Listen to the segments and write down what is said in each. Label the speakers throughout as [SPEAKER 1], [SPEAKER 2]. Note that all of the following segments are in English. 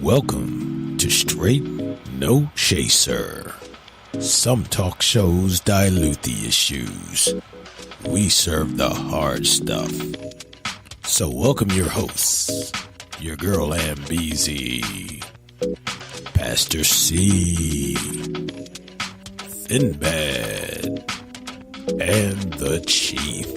[SPEAKER 1] Welcome to Straight No Chaser. Some talk shows dilute the issues. We serve the hard stuff. So welcome your hosts, your girl MBZ, Pastor C, Thinbad, and the Chief.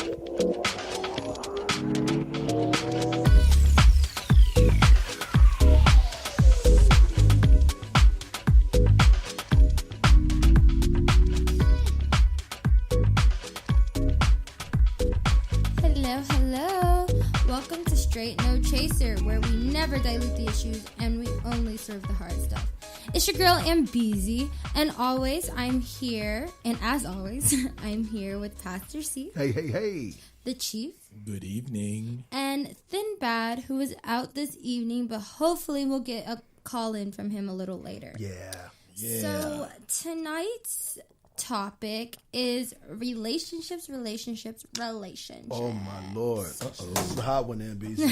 [SPEAKER 2] Where we never dilute the issues and we only serve the hard stuff. It's your girl MBZ, and always I'm here, and as always, I'm here with Pastor C.
[SPEAKER 3] Hey.
[SPEAKER 2] The Chief.
[SPEAKER 1] Good evening.
[SPEAKER 2] And Thinbad, who is out this evening, but hopefully we'll get a call in from him a little later.
[SPEAKER 3] Yeah.
[SPEAKER 2] So tonight's topic is relationships.
[SPEAKER 3] Oh my Lord. Uh-oh. This is a hot one, MBZ.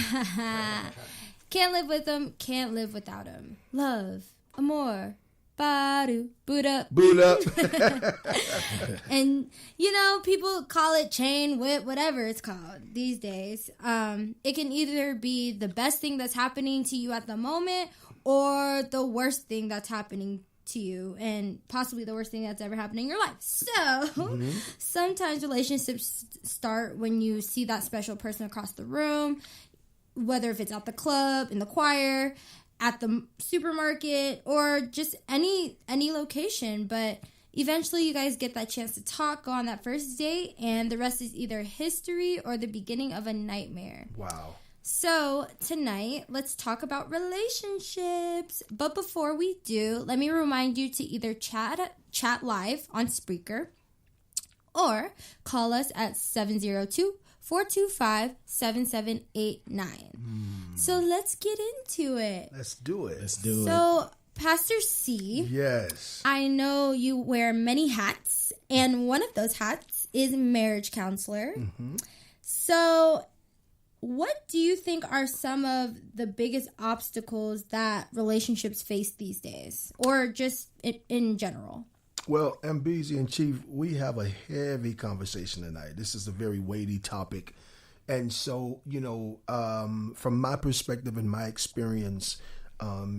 [SPEAKER 2] Can't live with them, can't live without them. Love, amor, badu, boot up. And, people call it chain, whip, whatever it's called these days. It can either be the best thing that's happening to you at the moment or the worst thing that's happening to you, and possibly the worst thing that's ever happened in your life. So sometimes relationships start when you see that special person across the room, whether if it's at the club, in the choir, at the supermarket, or just any location. But eventually you guys get that chance to talk, go on that first date, and the rest is either history or the beginning of a nightmare.
[SPEAKER 3] Wow.
[SPEAKER 2] So tonight, let's talk about relationships. But before we do, let me remind you to either chat live on Spreaker or call us at 702-425-7789. So let's get into it.
[SPEAKER 3] Let's do it.
[SPEAKER 2] So, Pastor C.
[SPEAKER 3] Yes.
[SPEAKER 2] I know you wear many hats, and one of those hats is marriage counselor. Mm-hmm. So, what do you think are some of the biggest obstacles that relationships face these days, or just in general?
[SPEAKER 3] Well, MBZ and Chief, we have a heavy conversation tonight. This is a very weighty topic. And so, from my perspective and my experience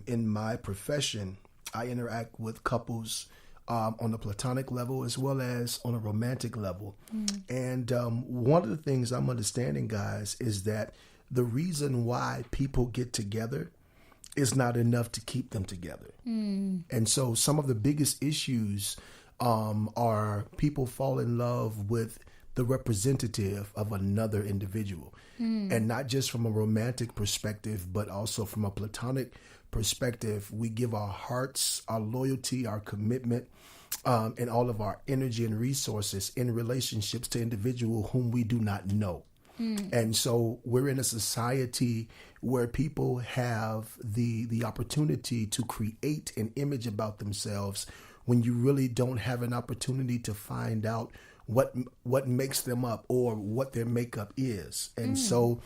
[SPEAKER 3] in my profession, I interact with couples on a platonic level as well as on a romantic level. And one of the things I'm understanding, guys, is that the reason why people get together is not enough to keep them together. And so some of the biggest issues are people fall in love with the representative of another individual. And not just from a romantic perspective, but also from a platonic perspective. We give our hearts, our loyalty, our commitment, and all of our energy and resources in relationships to individuals whom we do not know. And so we're in a society where people have the opportunity to create an image about themselves when you really don't have an opportunity to find out what makes them up or what their makeup is. And so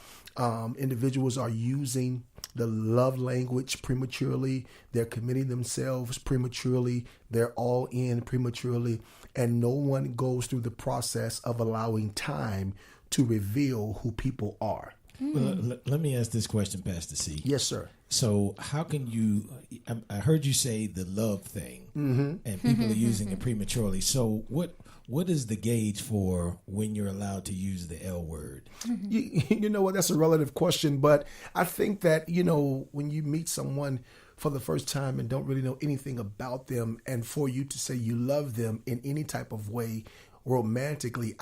[SPEAKER 3] individuals are using the love language prematurely. They're committing themselves prematurely. They're all in prematurely. And no one goes through the process of allowing time to reveal who people are.
[SPEAKER 1] Well, let me ask this question, Pastor C.
[SPEAKER 3] Yes, sir.
[SPEAKER 1] So how can you, I heard you say the love thing, and people are using it prematurely. So what is the gauge for when you're allowed to use the L word?
[SPEAKER 3] You know what? That's a relative question. But I think that, when you meet someone for the first time and don't really know anything about them, and for you to say you love them in any type of way romantically,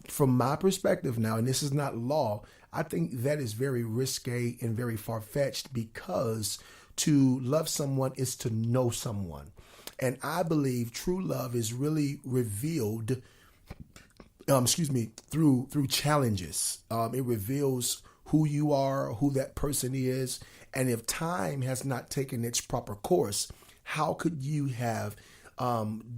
[SPEAKER 3] from my perspective now, and this is not law, I think that is very risque and very far-fetched, because to love someone is to know someone. And I believe true love is really revealed, through challenges. It reveals who you are, who that person is. And if time has not taken its proper course, how could you have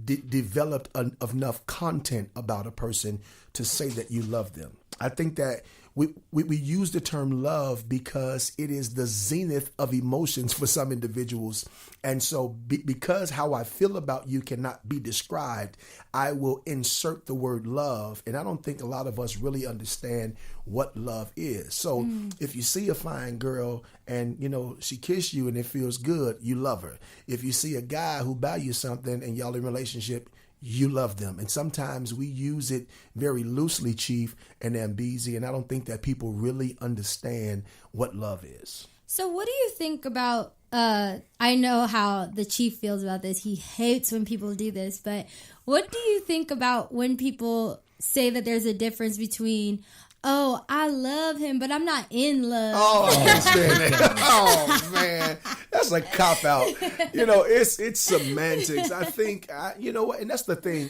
[SPEAKER 3] developed enough content about a person to say that you love them? I think that we use the term love because it is the zenith of emotions for some individuals. And so because how I feel about you cannot be described, I will insert the word love. And I don't think a lot of us really understand what love is. So if you see a fine girl and, she kissed you and it feels good, you love her. If you see a guy who buy you something and y'all in a relationship, you love them. And sometimes we use it very loosely, Chief and Ambezi, and I don't think that people really understand what love is.
[SPEAKER 2] So what do you think about, I know how the Chief feels about this. He hates when people do this, but what do you think about when people say that there's a difference between, oh, I love him, but I'm not in love?
[SPEAKER 3] Oh, I understand that. Oh, man. That's a cop-out. It's semantics. I think, and that's the thing.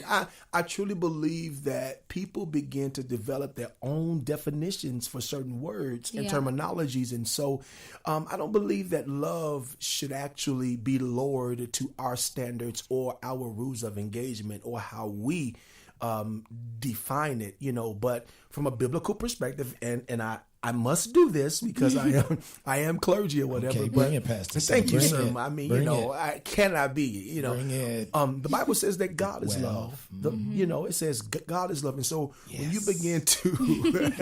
[SPEAKER 3] I truly believe that people begin to develop their own definitions for certain words and terminologies. And so I don't believe that love should actually be lowered to our standards or our rules of engagement or how we define it, but from a biblical perspective, and I must do this because I am clergy or whatever.
[SPEAKER 1] Okay,
[SPEAKER 3] but
[SPEAKER 1] bring it, Pastor.
[SPEAKER 3] Thank you, sir.
[SPEAKER 1] It.
[SPEAKER 3] I mean,
[SPEAKER 1] bring
[SPEAKER 3] I cannot be,
[SPEAKER 1] Bring it.
[SPEAKER 3] The Bible says that God is love. It says God is love. And so when you begin to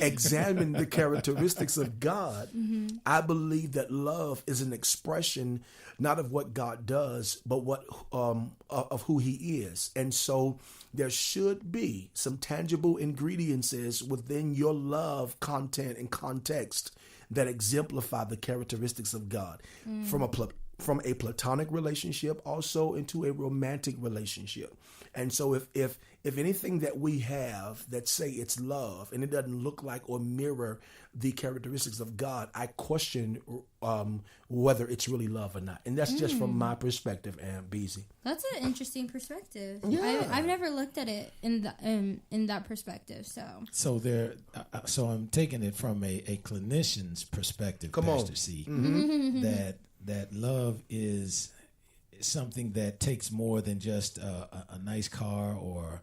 [SPEAKER 3] examine the characteristics of God, I believe that love is an expression not of what God does, but what of who he is. And so there should be some tangible ingredients within your love content and context that exemplify the characteristics of God from a platonic relationship also into a romantic relationship. And so if anything that we have that say it's love and it doesn't look like or mirror the characteristics of God, I question whether it's really love or not. And that's just from my perspective, Ambezi.
[SPEAKER 2] That's an interesting perspective.
[SPEAKER 3] Yeah.
[SPEAKER 2] I've never looked at it in that perspective. So
[SPEAKER 1] I'm taking it from a clinician's perspective,
[SPEAKER 3] Come
[SPEAKER 1] Pastor
[SPEAKER 3] on.
[SPEAKER 1] C, that love is something that takes more than just a nice car or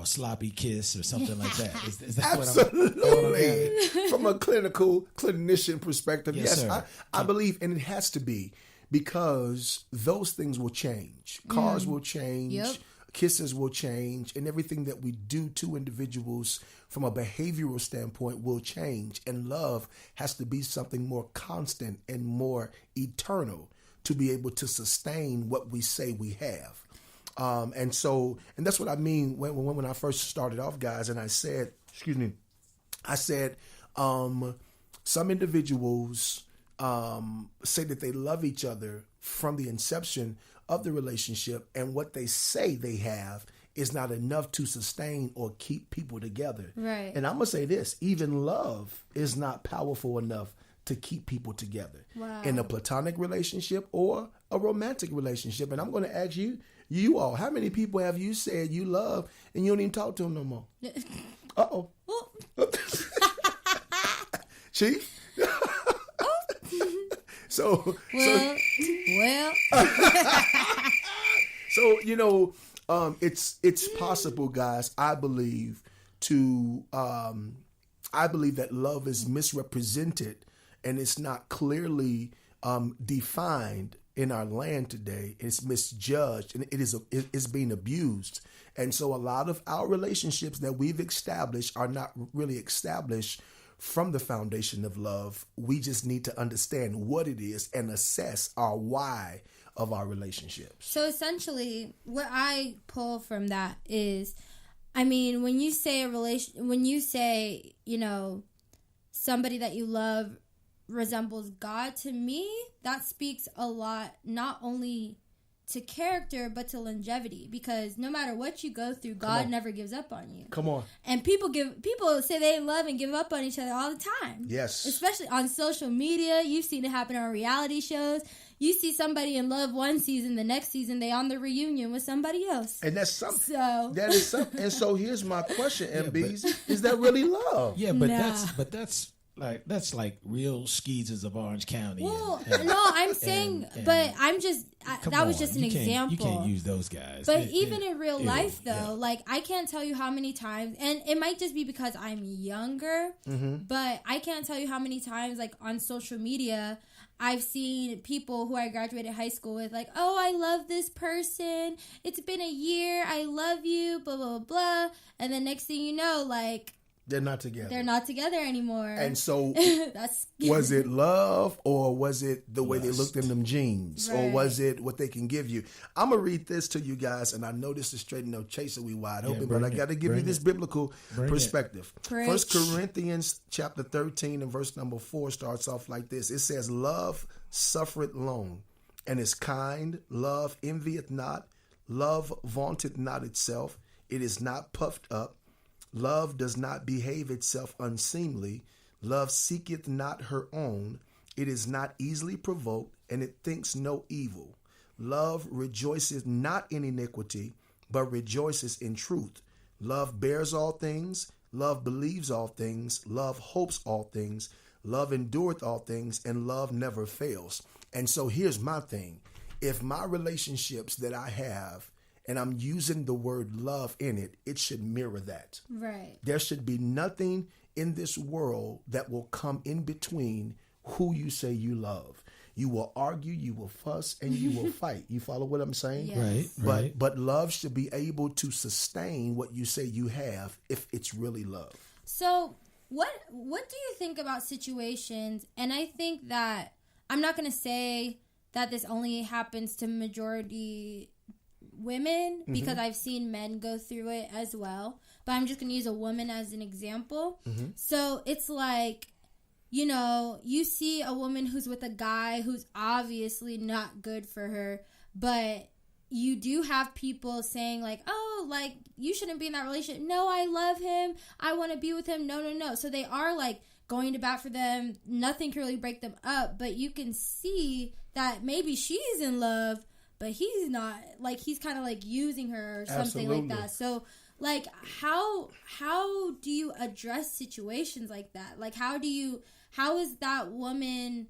[SPEAKER 1] a sloppy kiss or something like that. Is that
[SPEAKER 3] Absolutely. From a clinician perspective, yes,
[SPEAKER 1] sir.
[SPEAKER 3] I believe, and it has to be, because those things will change. Cars will change. Kisses will change, and everything that we do to individuals from a behavioral standpoint will change. And love has to be something more constant and more eternal to be able to sustain what we say we have. And that's what I mean when I first started off, guys, and I said, some individuals say that they love each other from the inception of the relationship, and what they say they have is not enough to sustain or keep people together.
[SPEAKER 2] Right.
[SPEAKER 3] And I'm going to say this, even love is not powerful enough to keep people together in a platonic relationship or a romantic relationship. And I'm going to ask you all, how many people have you said you love and you don't even talk to them no more? Uh-oh. Chief? So it's possible, guys, I believe that love is misrepresented and it's not clearly defined in our land today. It's misjudged and it's being abused. And so a lot of our relationships that we've established are not really established from the foundation of love. We just need to understand what it is and assess our why of our relationships.
[SPEAKER 2] So essentially, what I pull from that is, I mean, when you say somebody that you love resembles God, to me, that speaks a lot, not only to character, but to longevity, because no matter what you go through, God never gives up on you.
[SPEAKER 3] Come on.
[SPEAKER 2] And people say they love and give up on each other all the time.
[SPEAKER 3] Yes.
[SPEAKER 2] Especially on social media. You've seen it happen on reality shows. You see somebody in love one season, the next season they on the reunion with somebody else.
[SPEAKER 3] And that's something.
[SPEAKER 2] So
[SPEAKER 3] that is something. And so here's my question, MBs. Is that really love?
[SPEAKER 1] Yeah, but that's like that's like real skeezers of Orange County.
[SPEAKER 2] Well, no, I'm saying, but I'm just that was just an example.
[SPEAKER 1] You can't use those guys.
[SPEAKER 2] But even in real life, though, like I can't tell you how many times, and it might just be because I'm younger, but I can't tell you how many times, like on social media, I've seen people who I graduated high school with, like, oh, I love this person. It's been a year. I love you. Blah blah blah. And then next thing you know, like.
[SPEAKER 3] They're not together.
[SPEAKER 2] They're not together anymore.
[SPEAKER 3] And so,
[SPEAKER 2] that's
[SPEAKER 3] was it love, or was it the way they looked in them jeans, or was it what they can give you? I'm gonna read this to you guys, and I know this is straight no chaser we wide open, but I got to give you this biblical perspective. First Corinthians chapter 13 and verse number 4 starts off like this. It says, "Love suffereth long, and is kind. Love envieth not. Love vaunteth not itself. It is not puffed up. Love does not behave itself unseemly. Love seeketh not her own. It is not easily provoked, and it thinks no evil. Love rejoiceth not in iniquity, but rejoices in truth. Love bears all things. Love believes all things. Love hopes all things. Love endureth all things, and love never fails." And so here's my thing. If my relationships that I have, and I'm using the word love in it, it should mirror that.
[SPEAKER 2] Right.
[SPEAKER 3] There should be nothing in this world that will come in between who you say you love. You will argue, you will fuss, and you will fight. You follow what I'm saying?
[SPEAKER 2] Yes.
[SPEAKER 1] Right.
[SPEAKER 3] But love should be able to sustain what you say you have if it's really love.
[SPEAKER 2] So what do you think about situations? And I think that I'm not going to say that this only happens to majority women, because I've seen men go through it as well, but I'm just going to use a woman as an example. So it's like, you know, you see a woman who's with a guy who's obviously not good for her, but you do have people saying like, oh, like you shouldn't be in that relationship. No, I love him. I want to be with him. No. So they are like going to bat for them. Nothing can really break them up, but you can see that maybe she's in love, but he's not, like he's kind of like using her or something like that. So like how do you address situations like that? Like how is that woman,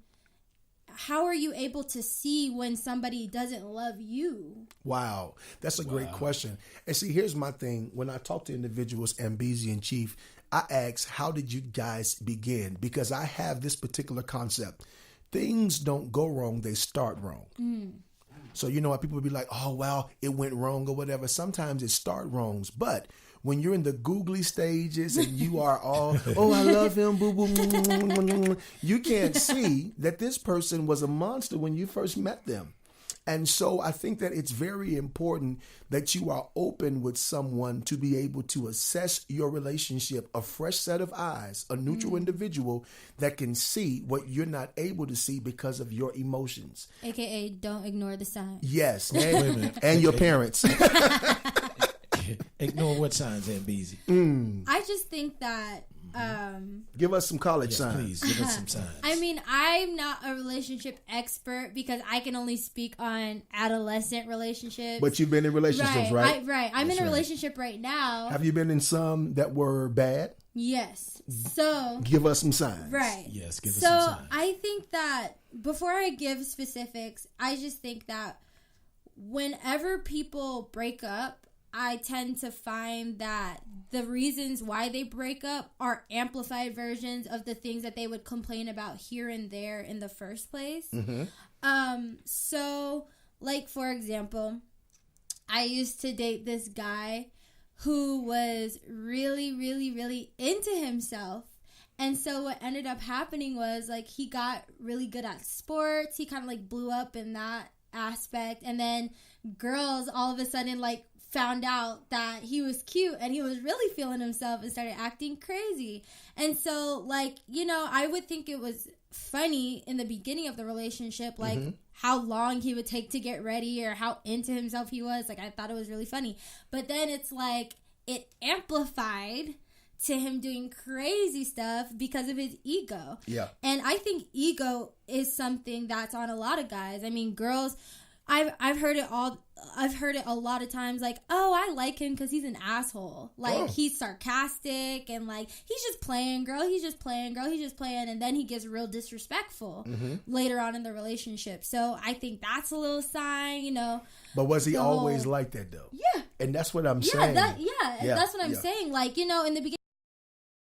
[SPEAKER 2] how are you able to see when somebody doesn't love you? Wow.
[SPEAKER 3] That's a great question. And see, here's my thing. When I talk to individuals, Ambezi and Chief, I ask, how did you guys begin? Because I have this particular concept. Things don't go wrong, they start wrong. So, you know, how people would be like, oh, well, it went wrong or whatever. Sometimes it start wrongs. But when you're in the googly stages and you are all, oh, I love him, boo, boo, boo, boo, boo, you can't see that this person was a monster when you first met them. And so I think that it's very important that you are open with someone to be able to assess your relationship, a fresh set of eyes, a neutral individual that can see what you're not able to see because of your emotions.
[SPEAKER 2] AKA don't ignore the signs.
[SPEAKER 3] Yes. And your parents.
[SPEAKER 1] Ignore what signs, Ambezi?
[SPEAKER 2] I just think that
[SPEAKER 3] give us some college signs.
[SPEAKER 1] Please give us some signs.
[SPEAKER 2] I mean, I'm not a relationship expert because I can only speak on adolescent relationships.
[SPEAKER 3] But you've been in relationships, right?
[SPEAKER 2] I'm in a relationship right now.
[SPEAKER 3] Have you been in some that were bad?
[SPEAKER 2] Yes. So
[SPEAKER 3] give us some signs.
[SPEAKER 2] Right.
[SPEAKER 1] Yes, give us some signs.
[SPEAKER 2] So I think that before I give specifics, I just think that whenever people break up, I tend to find that the reasons why they break up are amplified versions of the things that they would complain about here and there in the first place. So, like, for example, I used to date this guy who was really, really, really into himself. And so what ended up happening was, like, he got really good at sports. He kind of, like, blew up in that aspect. And then girls all of a sudden, like, found out that he was cute and he was really feeling himself and started acting crazy. And so, like, you know, I would think it was funny in the beginning of the relationship, like how long he would take to get ready or how into himself he was. Like, I thought it was really funny. But then it's like it amplified to him doing crazy stuff because of his ego. Yeah. And I think ego is something that's on a lot of guys. I mean, girls, I've heard it all. I've heard it a lot of times, like, oh, I like him because he's an asshole. Like, he's sarcastic and, like, he's just playing, girl. He's just playing, girl. He's just playing. And then he gets real disrespectful later on in the relationship. So I think that's a little sign, you know.
[SPEAKER 3] But was he always like that, though?
[SPEAKER 2] Yeah.
[SPEAKER 3] And that's what I'm saying.
[SPEAKER 2] That's what I'm saying. Like, you know, in the beginning,